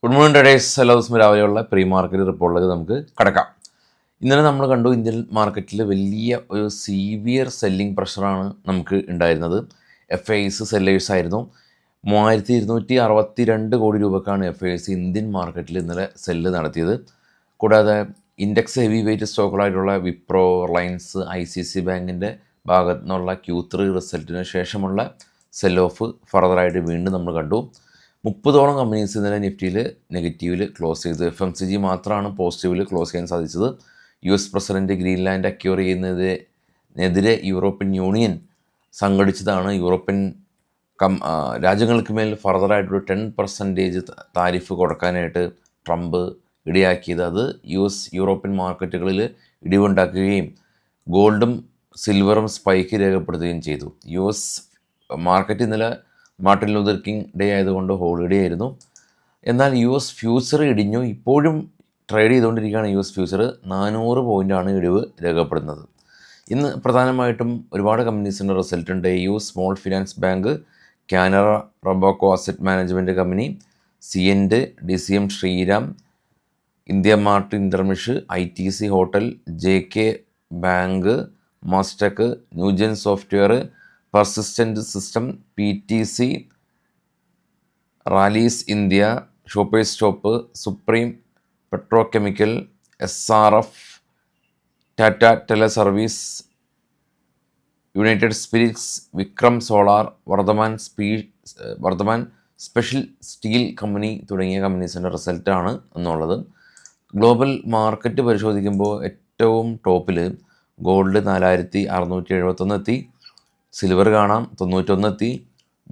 Good morning traders. എല്ലാ ദിവസവും രാവിലെയുള്ള പ്രീ മാർക്കറ്റ് റിപ്പോർട്ടിലേക്ക് നമുക്ക് കടക്കാം. ഇന്നലെ നമ്മൾ കണ്ടു, ഇന്ത്യൻ മാർക്കറ്റിൽ വലിയ ഒരു സീവിയർ സെല്ലിംഗ് പ്രഷറാണ് നമുക്ക് ഉണ്ടായിരുന്നത്. FIs സെല്ലേഴ്സ് ആയിരുന്നു. 3262 കോടി രൂപക്കാണ് FIs ഇന്ത്യൻ മാർക്കറ്റിൽ ഇന്നലെ സെല്ല് നടത്തിയത്. കൂടാതെ ഇൻഡെക്സ് ഹെവി വെയിറ്റ് സ്റ്റോക്കുകളായിട്ടുള്ള വിപ്രോ, റിലയൻസ്, ICICI ബാങ്കിൻ്റെ ഭാഗത്തു നിന്നുള്ള Q3 റിസൾട്ടിന് ശേഷമുള്ള സെൽ ഓഫ് ഫർദറായിട്ട് വീണ്ടും നമ്മൾ കണ്ടു. 30ഓളം കമ്പനീസ് ഇന്നലെ നിഫ്റ്റിയിൽ നെഗറ്റീവിൽ ക്ലോസ് ചെയ്തു. FMCG മാത്രമാണ് പോസിറ്റീവിൽ ക്ലോസ് ചെയ്യാൻ സാധിച്ചത്. US പ്രസിഡൻറ്റ് ഗ്രീൻലാൻഡ് അക്യൂർ ചെയ്യുന്നതിനെതിരെ യൂറോപ്യൻ യൂണിയൻ സംഘടിച്ചതാണ് യൂറോപ്യൻ രാജ്യങ്ങൾക്ക് മേൽ ഫർദറായിട്ടൊരു 10% താരിഫ് കൊടുക്കാനായിട്ട് ട്രംപ് ഇടയാക്കിയത്. അത് യൂറോപ്യൻ മാർക്കറ്റുകളിൽ ഇടിവുണ്ടാക്കുകയും ഗോൾഡും സിൽവറും സ്പൈക്ക് രേഖപ്പെടുത്തുകയും ചെയ്തു. US മാർക്കറ്റ് ഇന്നലെ മാർട്ടിൻ ലൂതർ കിങ് ഡേ ആയതുകൊണ്ട് ഹോളിഡേ ആയിരുന്നു. എന്നാൽ US ഫ്യൂച്ചർ ഇടിഞ്ഞു. ഇപ്പോഴും ട്രേഡ് ചെയ്തുകൊണ്ടിരിക്കുകയാണ്. US ഫ്യൂച്ചർ 400 പോയിൻ്റാണ് ഇടിവ് രേഖപ്പെടുന്നത്. ഇന്ന് പ്രധാനമായിട്ടും ഒരുപാട് കമ്പനീസിൻ്റെ റിസൾട്ട് ഉണ്ട്. AU small finance bank, Canara Robeco asset management company, Cyient, DCM Shriram, India mart intermesh, ITC hotel, JK bank, Mastek, Newgen software, persistent system, PTC, Rallis India, shoppers stop, supreme petrochemical, SRF, Tata tele service, united spirits, Vikram solar, Vardhman special steel company തുടങ്ങിയ കമ്പനീസിൻ്റെ റിസൾട്ടാണ് എന്നുള്ളത്. Global market പരിശോധിക്കുമ്പോൾ ഏറ്റവും ടോപ്പിൽ gold 4671 എത്തി, silver കാണാം 91 എത്തി,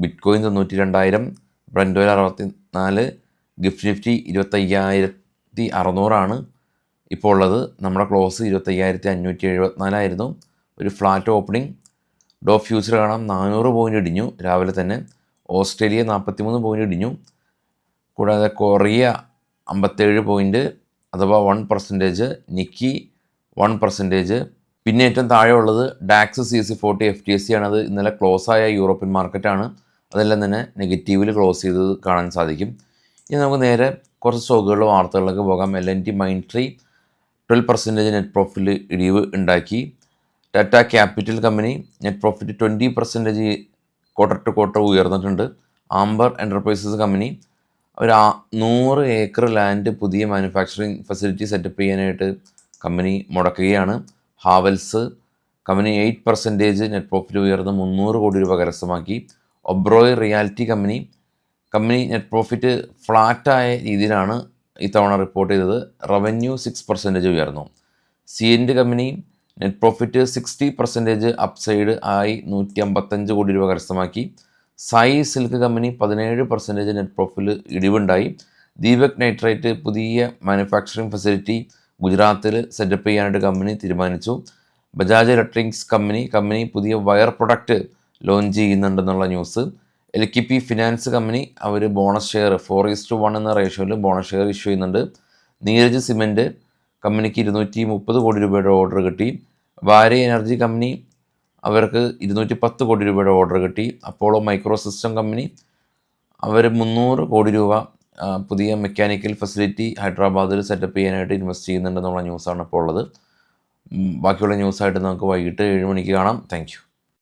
bit coin 92,000, Brent oil 64, gift Nifty 25,600 ഇപ്പോൾ ഉള്ളത്. നമ്മുടെ ക്ലോസ് 25,574 ആയിരുന്നു. ഒരു ഫ്ലാറ്റ് ഓപ്പണിംഗ്. ഡോ ഫ്യൂച്ചർ കാണാം 400 പോയിൻ്റ് ഇടിഞ്ഞു രാവിലെ തന്നെ. ഓസ്ട്രേലിയ 43 പോയിൻ്റ് ഇടിഞ്ഞു. കൂടാതെ കൊറിയ 57 പോയിൻ്റ് അഥവാ 1%, നിക്കി 1%. പിന്നെ ഏറ്റവും താഴെ ഉള്ളത് ഡാക്സ് CAC 40 FTSE ആണ്. അത് ഇന്നലെ ക്ലോസ് ആയ യൂറോപ്യൻ മാർക്കറ്റാണ്. അതെല്ലാം തന്നെ നെഗറ്റീവിൽ ക്ലോസ് ചെയ്തത് കാണാൻ സാധിക്കും. ഇനി നമുക്ക് നേരെ കുറച്ച് സ്റ്റോക്കുകളുടെ വാർത്തകളിലേക്ക് പോകാം. L&T മൈൻട്രി 12% നെറ്റ് പ്രോഫിറ്റിൽ ഇടിവ് ഉണ്ടാക്കി. Tata capital company net profit 20% quarter to quarter ഉയർന്നിട്ടുണ്ട്. ആംബർ എൻ്റർപ്രൈസസ് കമ്പനി ഒരു 100 ഏക്കർ ലാൻഡ് പുതിയ മാനുഫാക്ചറിങ് ഫെസിലിറ്റി സെറ്റപ്പ് ചെയ്യാനായിട്ട് കമ്പനി മുടക്കുകയാണ്. ഹാവൽസ് കമ്പനി 8% നെറ്റ് പ്രോഫിറ്റ് ഉയർന്ന് 300 കോടി രൂപ കരസ്ഥമാക്കി. Oberoi reality company net profit ഫ്ലാറ്റായ രീതിയിലാണ് ഇത്തവണ റിപ്പോർട്ട് ചെയ്തത്. റവന്യൂ 6% ഉയർന്നു. Cyient company net profit 60% upside ആയി 155 കോടി രൂപ കരസ്ഥമാക്കി. സായി സിൽക്ക് കമ്പനി 17% നെറ്റ് പ്രോഫിറ്റിൽ ഇടിവുണ്ടായി. ദീപക് നൈട്രേറ്റ് പുതിയ മാനുഫാക്ചറിങ് ഫെസിലിറ്റി ഗുജറാത്തിൽ സെറ്റപ്പ് ചെയ്യാനായിട്ട് കമ്പനി തീരുമാനിച്ചു. ബജാജ് ഇലക്ട്രിക്സ് കമ്പനി പുതിയ വയർ പ്രൊഡക്റ്റ് ലോഞ്ച് ചെയ്യുന്നുണ്ടെന്നുള്ള ന്യൂസ്. LKP ഫിനാൻസ് കമ്പനി അവർ ബോണസ് ഷെയർ 4:1 എന്ന റേഷ്യോയിൽ ബോണസ് ഷെയർ ഇഷ്യൂ ചെയ്യുന്നുണ്ട്. നീരജ് സിമെൻറ്റ് കമ്പനിക്ക് 230 കോടി രൂപയുടെ ഓർഡർ കിട്ടി. വാരി എനർജി കമ്പനി അവർക്ക് 210 കോടി രൂപയുടെ ഓർഡർ കിട്ടി. അപ്പോളോ മൈക്രോ സിസ്റ്റം കമ്പനി അവർ 300 കോടി രൂപ പുതിയ മെക്കാനിക്കൽ ഫെസിലിറ്റി ഹൈദരാബാദിൽ സെറ്റപ്പ് ചെയ്യാനായിട്ട് ഇൻവെസ്റ്റ് ചെയ്യുന്നുണ്ടെന്നുള്ള ന്യൂസാണ് ഇപ്പോൾ ഉള്ളത്. ബാക്കിയുള്ള ന്യൂസായിട്ട് നമുക്ക് വൈകിട്ട് 7 മണിക്ക് കാണാം. Thank you.